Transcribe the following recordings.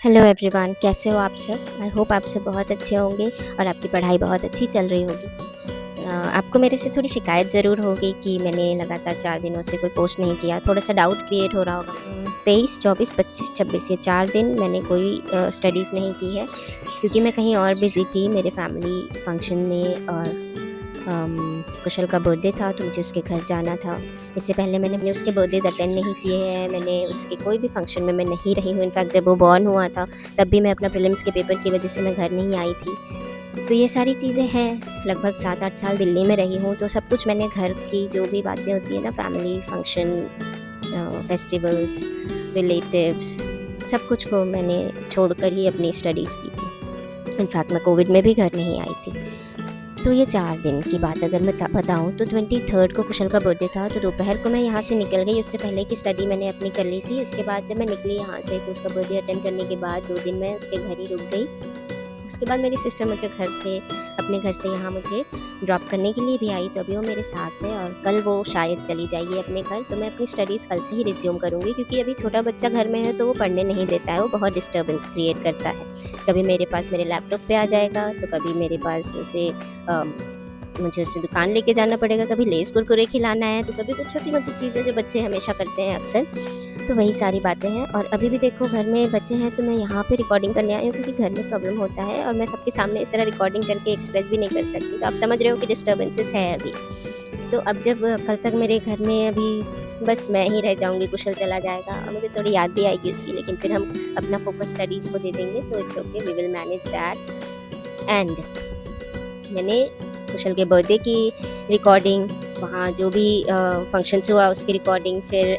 Hello everyone, कैसे हो आप सब? आई होप आप सब बहुत अच्छे होंगे और आपकी पढ़ाई बहुत अच्छी चल रही होगी। आपको मेरे से थोड़ी शिकायत ज़रूर होगी कि मैंने लगातार 4 दिनों से कोई पोस्ट नहीं किया, थोड़ा-सा डाउट क्रिएट हो रहा होगा। 23, 24, 25, 26 ये 4 दिन मैंने कोई स्टडीज़ नहीं की है क्योंकि मैं कहीं और बिज़ी थी मेरे फैमिली फंक्शन में और कुशल का बर्थडे था तो मुझे उसके घर जाना था। इससे पहले मैंने उसके बर्थडेज़ अटेंड नहीं किए हैं, मैंने उसके कोई भी फंक्शन में मैं नहीं रही हूँ। इनफैक्ट जब वो बॉर्न हुआ था तब भी मैं अपना प्रीलिम्स के पेपर की वजह से मैं घर नहीं आई थी। तो ये सारी चीज़ें हैं, लगभग 7-8 साल दिल्ली में रही हूँ तो सब कुछ मैंने घर की जो भी बातें होती है ना, फैमिली फंक्शन, फेस्टिवल्स, रिलेटिव्स, सब कुछ को मैंने छोड़कर ही अपनी स्टडीज़ की थी। इनफैक्ट मैं कोविड में भी घर नहीं आई थी। तो ये 4 दिन की बात अगर मैं बताऊँ तो 23rd को कुशल का बर्थडे था तो दोपहर को मैं यहाँ से निकल गई। उससे पहले की स्टडी मैंने अपनी कर ली थी। उसके बाद जब मैं निकली यहाँ से तो उसका बर्थडे अटेंड करने के बाद 2 दिन मैं उसके घर ही रुक गई। उसके बाद मेरी सिस्टर मुझे अपने घर से यहाँ मुझे ड्रॉप करने के लिए भी आई तो अभी वो मेरे साथ है और कल वो शायद चली जाएगी अपने घर। तो मैं अपनी स्टडीज़ कल से ही रिज्यूम करूँगी क्योंकि अभी छोटा बच्चा घर में है तो वो पढ़ने नहीं देता है, वो बहुत डिस्टर्बेंस क्रिएट करता है। कभी मेरे पास मेरे लैपटॉप पे आ जाएगा तो कभी मेरे पास मुझे उससे दुकान लेके जाना पड़ेगा, कभी लेस कुरकुरे खिलाना है तो कभी कुछ छोटी-मोटी चीज़ें जो बच्चे हमेशा करते हैं अक्सर। तो वही सारी बातें हैं और अभी भी देखो घर में बच्चे हैं तो मैं यहाँ पे रिकॉर्डिंग करने आई हूँ क्योंकि घर में प्रॉब्लम होता है और मैं सबके सामने इस तरह रिकॉर्डिंग करके एक्सप्रेस भी नहीं कर सकती। तो आप समझ रहे हो कि डिस्टर्बेंसेस है अभी। तो अब जब कल तक मेरे घर में अभी बस मैं ही रह जाऊँगी, कुशल चला जाएगा और मुझे थोड़ी याद भी आएगी उसकी, लेकिन फिर हम अपना फोकस स्टडीज़ को दे देंगे तो it's okay, we will manage that. And मैंने कुशल के बर्थडे की रिकॉर्डिंग, वहाँ जो भी फंक्शंस हुआ उसकी रिकॉर्डिंग, फिर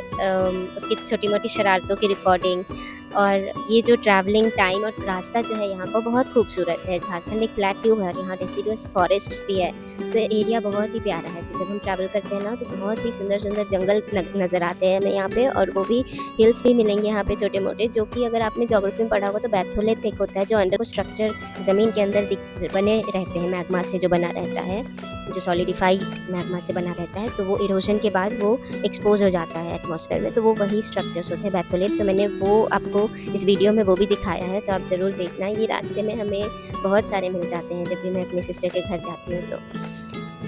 उसकी छोटी-मोटी शरारतों की रिकॉर्डिंग और ये जो ट्रैवलिंग टाइम और रास्ता जो है यहाँ का बहुत खूबसूरत है। झारखंड एक प्लेट्यू है और यहाँ डेसिडुअस फॉरेस्ट्स भी है, तो एरिया बहुत ही प्यारा है। तो जब हम ट्रैवल करते हैं ना तो बहुत ही सुंदर-सुंदर जंगल नज़र आते हैं हमें यहाँ पे और वो भी हिल्स भी मिलेंगे यहाँ पे छोटे-मोटे, जो कि अगर आपने ज्योग्राफी में पढ़ा होगा तो बैथोलेट एक होता है जो अंडर को स्ट्रक्चर ज़मीन के अंदर बने रहते हैं, मैग्मा से जो बना रहता है, जो सॉलिडिफाइड मैग्मा से बना रहता है, तो वो इरोजन के बाद वो एक्सपोज हो जाता है एटमॉस्फेयर में, तो वो वही स्ट्रक्चर्स होते हैं बैथोलेट। तो मैंने वो आपको इस वीडियो में वो भी दिखाया है, तो आप ज़रूर देखना। ये रास्ते में हमें बहुत सारे मिल जाते हैं जब भी मैं अपनी सिस्टर के घर जाती हूँ तो।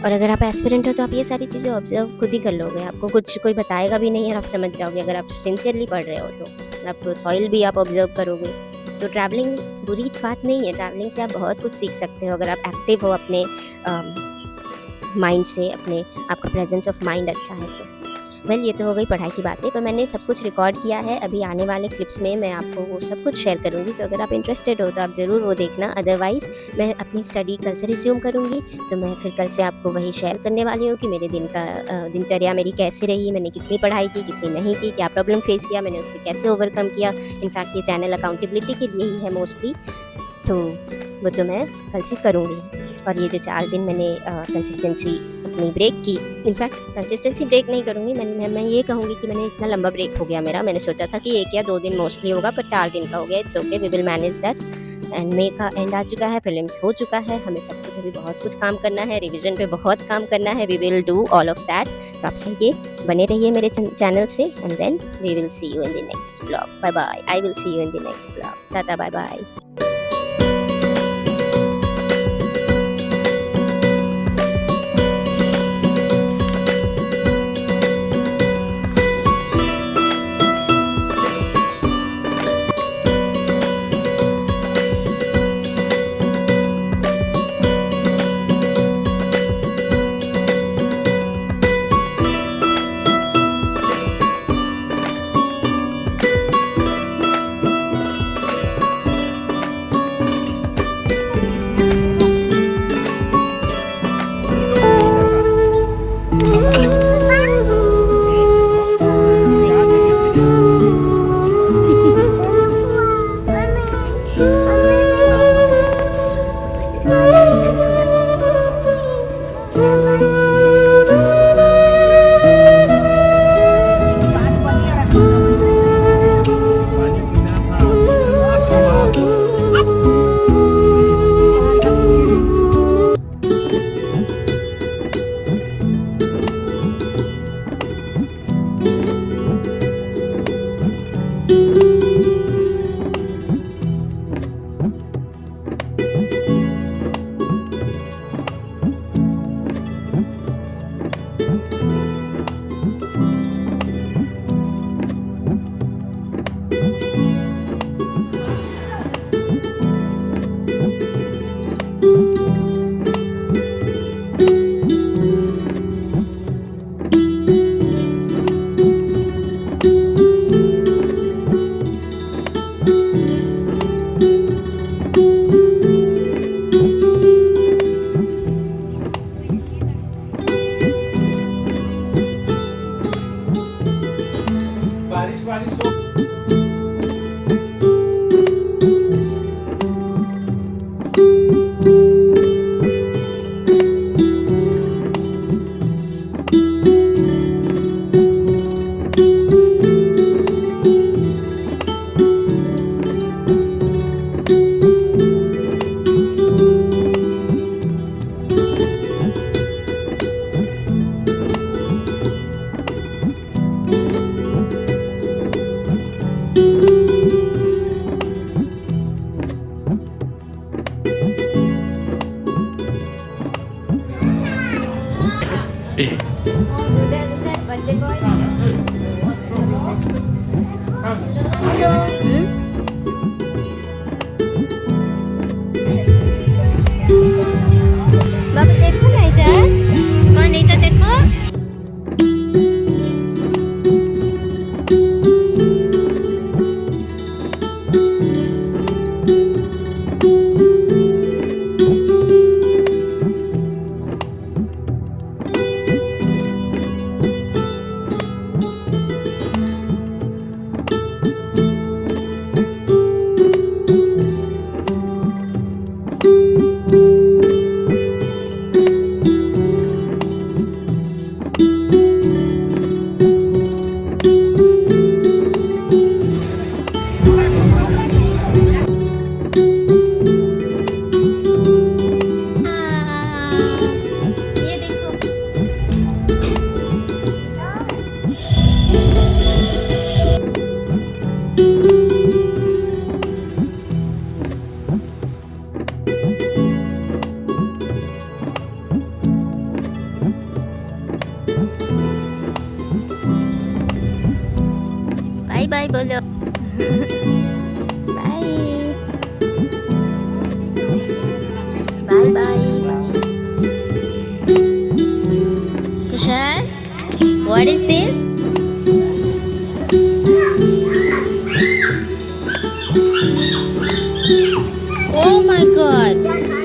और अगर आप एस्पिरेंट हो तो आप ये सारी चीज़ें ऑब्जर्व खुद ही कर लोगे, आपको कुछ कोई बताएगा भी नहीं और आप समझ जाओगे अगर आप सिंसियरली पढ़ रहे हो तो। आप सॉइल भी आप ऑब्जर्व करोगे। तो ट्रैवलिंग बुरी बात नहीं है, ट्रैवलिंग से आप बहुत कुछ सीख सकते हो अगर आप एक्टिव हो अपने माइंड से, अपने आपका प्रेजेंस ऑफ माइंड अच्छा है तो। वेल, ये तो हो गई पढ़ाई की बातें, पर मैंने सब कुछ रिकॉर्ड किया है। अभी आने वाले क्लिप्स में मैं आपको वो सब कुछ शेयर करूँगी, तो अगर आप इंटरेस्टेड हो तो आप ज़रूर वो देखना। अदरवाइज़ मैं अपनी स्टडी कल से रिज्यूम करूँगी, तो मैं फिर कल से आपको वही शेयर करने वाली हूँ कि मेरे दिन का दिनचर्या मेरी कैसी रही, मैंने कितनी पढ़ाई की, कितनी नहीं की, क्या प्रॉब्लम फेस किया, मैंने उससे कैसे ओवरकम किया। इनफैक्ट ये चैनल अकाउंटेबिलिटी के लिए ही है मोस्टली, तो वो तो मैं कल से करूँगी। और ये जो 4 दिन मैंने कंसिस्टेंसी अपनी ब्रेक की, इनफैक्ट कंसिस्टेंसी ब्रेक नहीं करूँगी, मैं ये कहूँगी कि मैंने इतना लंबा ब्रेक हो गया मेरा। मैंने सोचा था कि 1 या 2 दिन मोस्टली होगा, पर 4 दिन का हो गया। It's okay, we will manage that. And मई का एंड आ चुका है, प्रीलिम्स हो चुका है, हमें सब कुछ अभी बहुत कुछ काम करना है, रिविजन पे बहुत काम करना है। We will do all of that. तो आप सबके बने रहिए मेरे चैनल से and then we will see you in the next blog. Bye bye, I will see you in the next blog. Tata, bye bye. Is this? Oh my god.